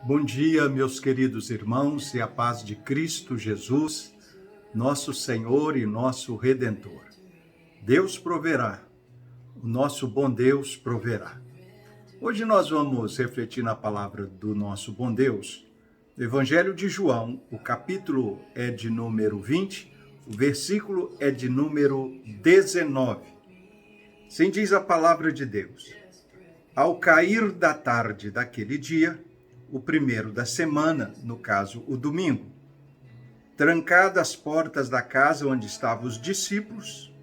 Bom dia, meus queridos irmãos, e a paz de Cristo Jesus, nosso Senhor e nosso Redentor. Deus proverá, o nosso bom Deus proverá. Hoje nós vamos refletir na palavra do nosso bom Deus, no Evangelho de João, o capítulo é de número 20, o versículo é de número 19. Assim diz a palavra de Deus: Ao cair da tarde daquele dia, o primeiro da semana, no caso, o domingo, trancadas as portas da casa onde estavam os discípulos,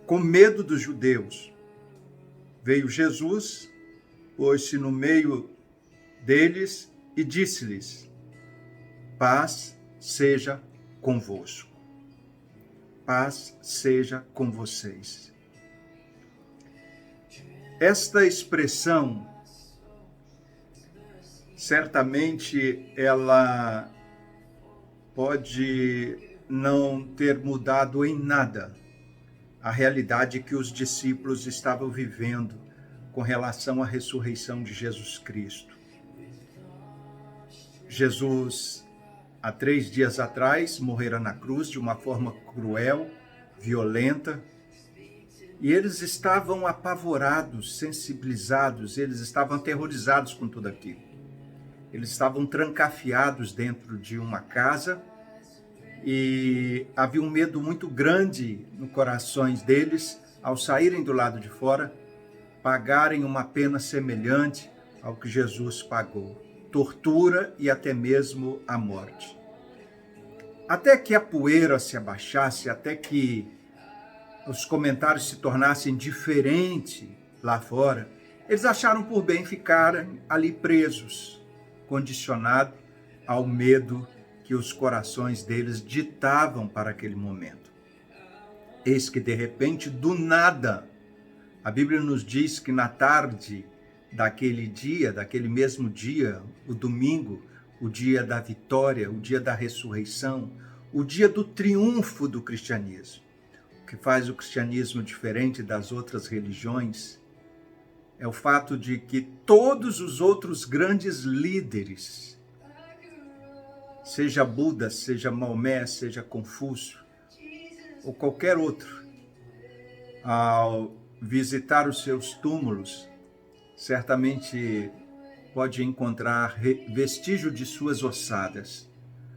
com medo dos judeus, veio Jesus, pôs-se no meio deles e disse-lhes: Paz seja convosco. Paz seja com vocês. Esta expressão, certamente ela pode não ter mudado em nada a realidade que os discípulos estavam vivendo com relação à ressurreição de Jesus Cristo. Jesus, há 3 dias atrás, morrera na cruz de uma forma cruel, violenta, e eles estavam apavorados, sensibilizados, eles estavam aterrorizados com tudo aquilo. Eles estavam trancafiados dentro de uma casa e havia um medo muito grande no corações deles ao saírem do lado de fora, pagarem uma pena semelhante ao que Jesus pagou, tortura e até mesmo a morte. Até que a poeira se abaixasse, até que os comentários se tornassem diferentes lá fora, eles acharam por bem ficar ali presos, condicionado ao medo que os corações deles ditavam para aquele momento. Eis que, de repente, do nada, a Bíblia nos diz que na tarde daquele dia, daquele mesmo dia, o domingo, o dia da vitória, o dia da ressurreição, o dia do triunfo do cristianismo. O que faz o cristianismo diferente das outras religiões é o fato de que todos os outros grandes líderes, seja Buda, seja Maomé, seja Confúcio, ou qualquer outro, ao visitar os seus túmulos, certamente pode encontrar vestígio de suas ossadas,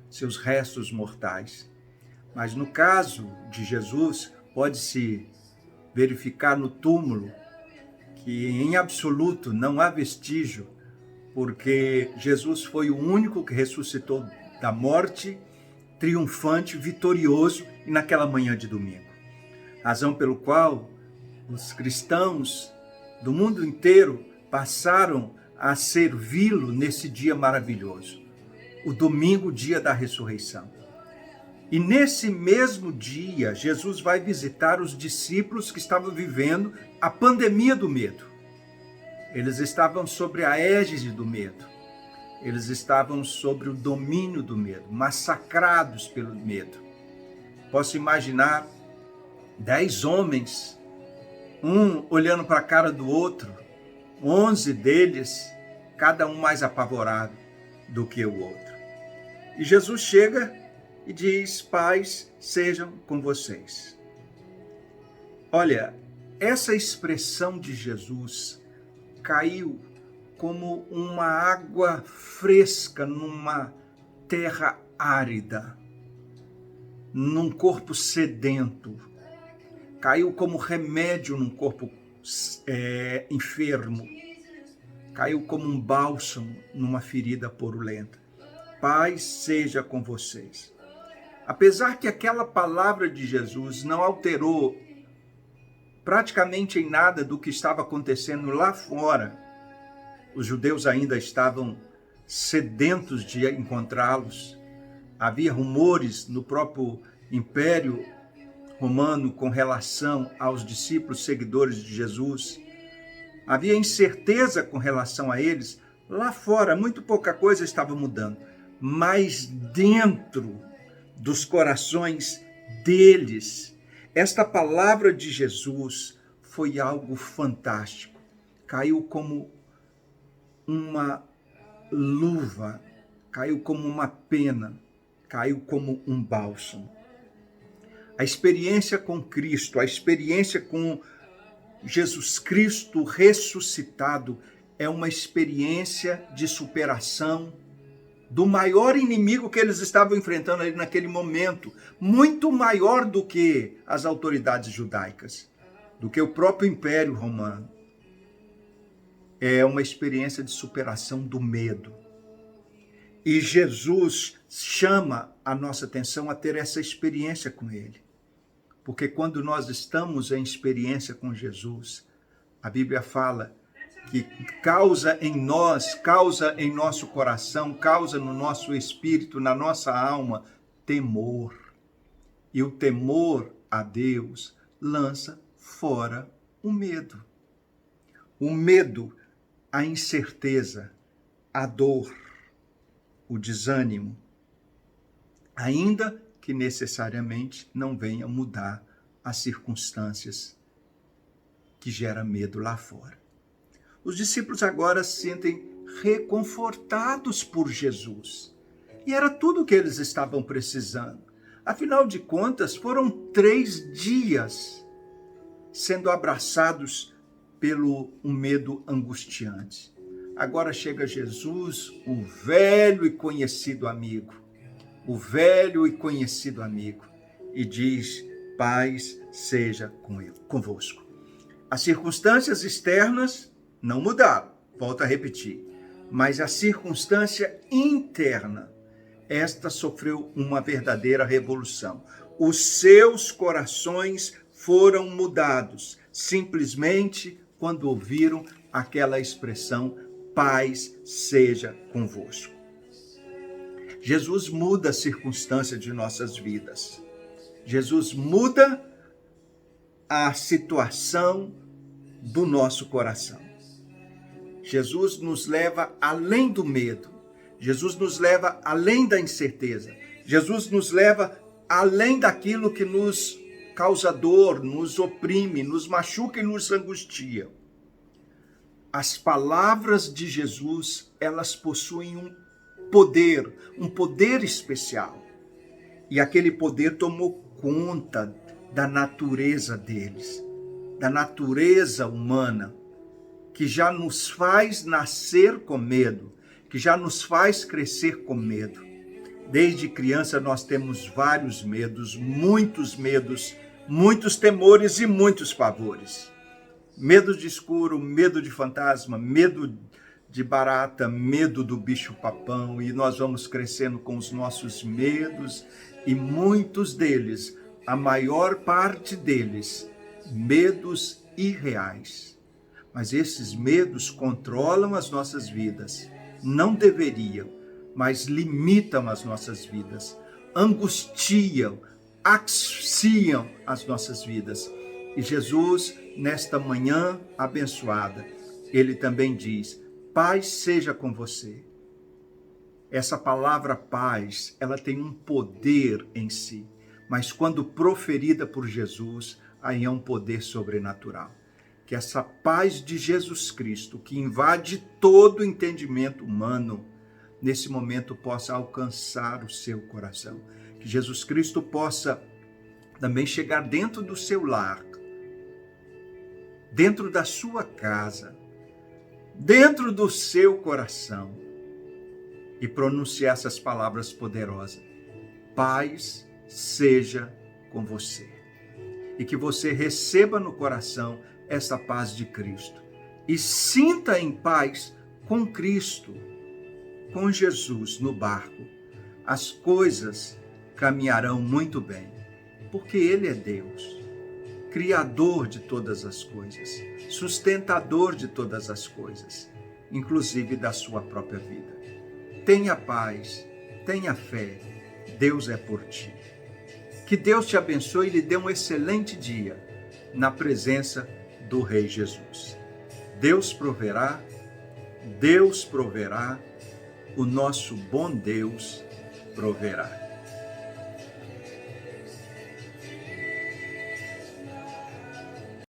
seus restos mortais. Mas no caso de Jesus, pode-se verificar no túmulo que em absoluto não há vestígio, porque Jesus foi o único que ressuscitou da morte, triunfante, vitorioso, e naquela manhã de domingo. Razão pelo qual os cristãos do mundo inteiro passaram a servi-lo nesse dia maravilhoso, o domingo, dia da ressurreição. E nesse mesmo dia, Jesus vai visitar os discípulos que estavam vivendo a pandemia do medo. Eles estavam sobre a égide do medo. Eles estavam sobre o domínio do medo, massacrados pelo medo. Posso imaginar 10 homens, um olhando para a cara do outro, 11 deles, cada um mais apavorado do que o outro. E Jesus chega e diz: paz sejam com vocês. Olha, essa expressão de Jesus caiu como uma água fresca numa terra árida, num corpo sedento. Caiu como remédio num corpo enfermo. Caiu como um bálsamo numa ferida purulenta. Paz seja com vocês. Apesar que aquela palavra de Jesus não alterou praticamente em nada do que estava acontecendo lá fora, os judeus ainda estavam sedentos de encontrá-los. Havia rumores no próprio Império Romano com relação aos discípulos seguidores de Jesus. Havia incerteza com relação a eles. Lá fora, muito pouca coisa estava mudando. Mas dentro dos corações deles, esta palavra de Jesus foi algo fantástico. Caiu como uma luva, caiu como uma pena, caiu como um bálsamo. A experiência com Cristo, a experiência com Jesus Cristo ressuscitado é uma experiência de superação do maior inimigo que eles estavam enfrentando ali naquele momento, muito maior do que as autoridades judaicas, do que o próprio Império Romano. É uma experiência de superação do medo. E Jesus chama a nossa atenção a ter essa experiência com ele. Porque quando nós estamos em experiência com Jesus, a Bíblia fala que causa em nós, causa em nosso coração, causa no nosso espírito, na nossa alma, temor. E o temor a Deus lança fora o medo. O medo, a incerteza, a dor, o desânimo, ainda que necessariamente não venha mudar as circunstâncias que geram medo lá fora. Os discípulos agora se sentem reconfortados por Jesus. E era tudo o que eles estavam precisando. Afinal de contas, foram 3 dias sendo abraçados pelo um medo angustiante. Agora chega Jesus, o velho e conhecido amigo. O velho e conhecido amigo. E diz, paz seja convosco. As circunstâncias externas não mudaram, volto a repetir. Mas a circunstância interna, esta sofreu uma verdadeira revolução. Os seus corações foram mudados, simplesmente quando ouviram aquela expressão, paz seja convosco. Jesus muda a circunstância de nossas vidas. Jesus muda a situação do nosso coração. Jesus nos leva além do medo. Jesus nos leva além da incerteza. Jesus nos leva além daquilo que nos causa dor, nos oprime, nos machuca e nos angustia. As palavras de Jesus, elas possuem um poder especial. E aquele poder tomou conta da natureza deles, da natureza humana, que já nos faz nascer com medo, que já nos faz crescer com medo. Desde criança nós temos vários medos, muitos temores e muitos pavores. Medo de escuro, medo de fantasma, medo de barata, medo do bicho-papão, e nós vamos crescendo com os nossos medos, e muitos deles, a maior parte deles, medos irreais. Mas esses medos controlam as nossas vidas. Não deveriam, mas limitam as nossas vidas. Angustiam, asfixiam as nossas vidas. E Jesus, nesta manhã abençoada, ele também diz, paz seja com você. Essa palavra paz, ela tem um poder em si. Mas quando proferida por Jesus, aí é um poder sobrenatural. Que essa paz de Jesus Cristo, que invade todo o entendimento humano, nesse momento possa alcançar o seu coração. Que Jesus Cristo possa também chegar dentro do seu lar, dentro da sua casa, dentro do seu coração, e pronunciar essas palavras poderosas. Paz seja com você. E que você receba no coração essa paz de Cristo. E sinta em paz com Cristo, com Jesus no barco. As coisas caminharão muito bem, porque Ele é Deus, Criador de todas as coisas, sustentador de todas as coisas, inclusive da sua própria vida. Tenha paz, tenha fé, Deus é por ti. Que Deus te abençoe e lhe dê um excelente dia na presença do Rei Jesus. Deus proverá, o nosso bom Deus proverá.